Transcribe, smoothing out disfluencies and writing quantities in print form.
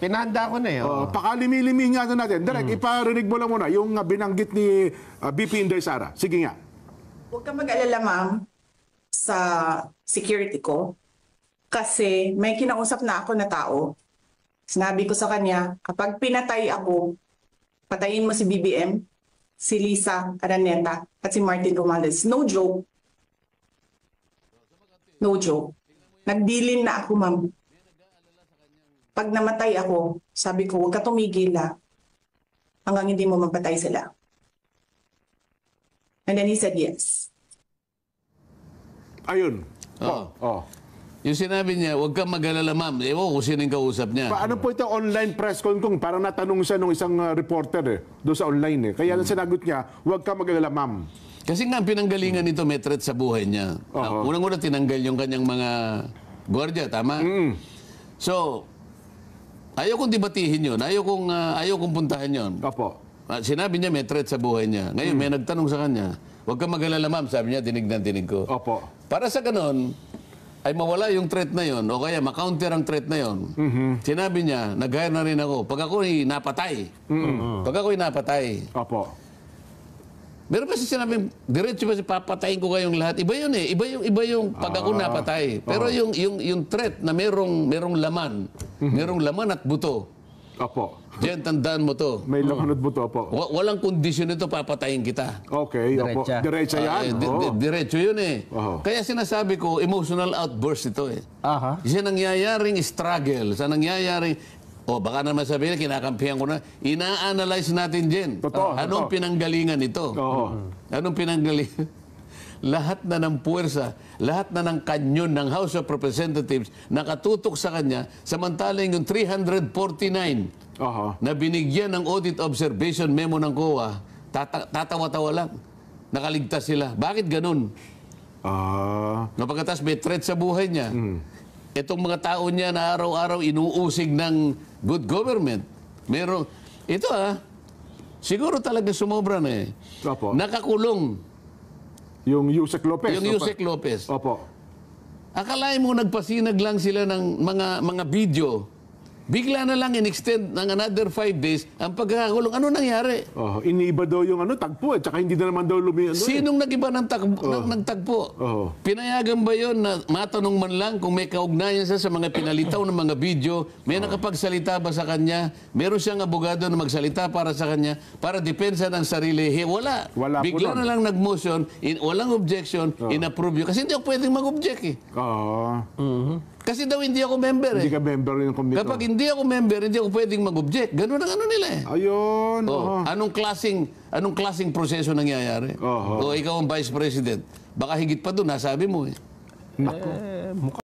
Pinahanda ko na eh. Pakalimi-limi nga natin. Direk, iparinig mo lang muna yung binanggit ni BP Inday Sara. Sige nga. Huwag kang mag-alala, ma'am, sa security ko. Kasi may kinausap na ako na tao. Sinabi ko sa kanya, kapag pinatay ako, patayin mo si BBM, si Lisa Araneta, at si Martin Romualdez. No joke. No joke. Nagdilin na ako, ma'am. Pag namatay ako, sabi ko, huwag ka tumigil hanggang hindi mo mapatay sila. And then he said yes. Ayun. Yung sinabi niya, huwag kang mag-alala, ma'am. Ewan kung sino yung kausap niya. Paano po ito online press con kung parang natanong siya nung isang reporter doon sa online eh. Kaya sinagot niya, huwag kang mag-alala, ma'am. Kasi nga, pinanggalingan nito may threat sa buhay niya. Unang-una, tinanggal yung kanyang mga gwardiya, tama? So, ayaw kong debatihin yun. Ayaw kong puntahan yun. Opo. Sinabi niya may threat sa buhay niya. Ngayon, may nagtanong sa kanya, huwag kang mag-alala, ma'am. Sabi niya, dinig na dinig ko. Opo. Para sa ganon, ay mawala yung threat na yon o kaya makounter ang threat na yon. Sinabi niya, nag-hire na rin ako. Pag ako'y napatay. Pag ako'y napatay. Opo. Meron ba siya sinabing, diretso ba si papatayin ko kayong lahat? Iba yun eh. Iba yung pag ako napatay. Pero yung threat na merong laman. Merong laman at buto. Opo. Diyan, tandaan mo to. May laman at buto, opo. Walang kondisyon ito, papatayin kita. Okay, opo. Diretsa yan. Diretso yun eh. Kaya sinasabi ko, emotional outburst ito eh. Isa nangyayaring struggle, sa nangyayaring, baka naman sabihin, kinakampihan ko na, ina-analyze natin din. Anong pinanggalingan ito? Anong pinanggalingan? Lahat na ng puwersa, lahat na ng kanyon ng House of Representatives nakatutok sa kanya, samantalang yung 349 na binigyan ng audit observation memo ng COA, tatawa-tawa lang. Nakaligtas sila. Bakit ganun? Pagkatas may threat sa buhay niya. Itong mga tao niya na araw-araw inuusig ng good government. Ito siguro talaga sumobra na eh. Nakakulong. Yung Yusek Lopez. Yung Yusek Lopez. Opo. Akalain mo nagpasinag lang sila ng mga video. Bigla na lang in-extend ng another 5 days ang pagkakakulong. Ano nangyari? Iniiba daw yung tagpo eh. Tsaka hindi na naman daw Sinong nag-iba ng tagpo? Pinayagan ba yon na matanong man lang kung may kaugnayan sa mga pinalitaw ng mga video? May nakapagsalita ba sa kanya? Meron siyang abogado na magsalita para sa kanya para depensa ng sarili? Wala. Bigla na lang nag-motion, walang objection, in-approve yun. Kasi hindi ako pwedeng mag-object eh. Kasi daw hindi ako member eh. Hindi ka member ng komite. Kapag hindi ako member, hindi ako pwedeng mag-object. Ganun ang nila eh. Ayun. Anong klaseng proseso nangyayari? Ikaw ang vice president. Baka higit pa doon, nasabi mo eh.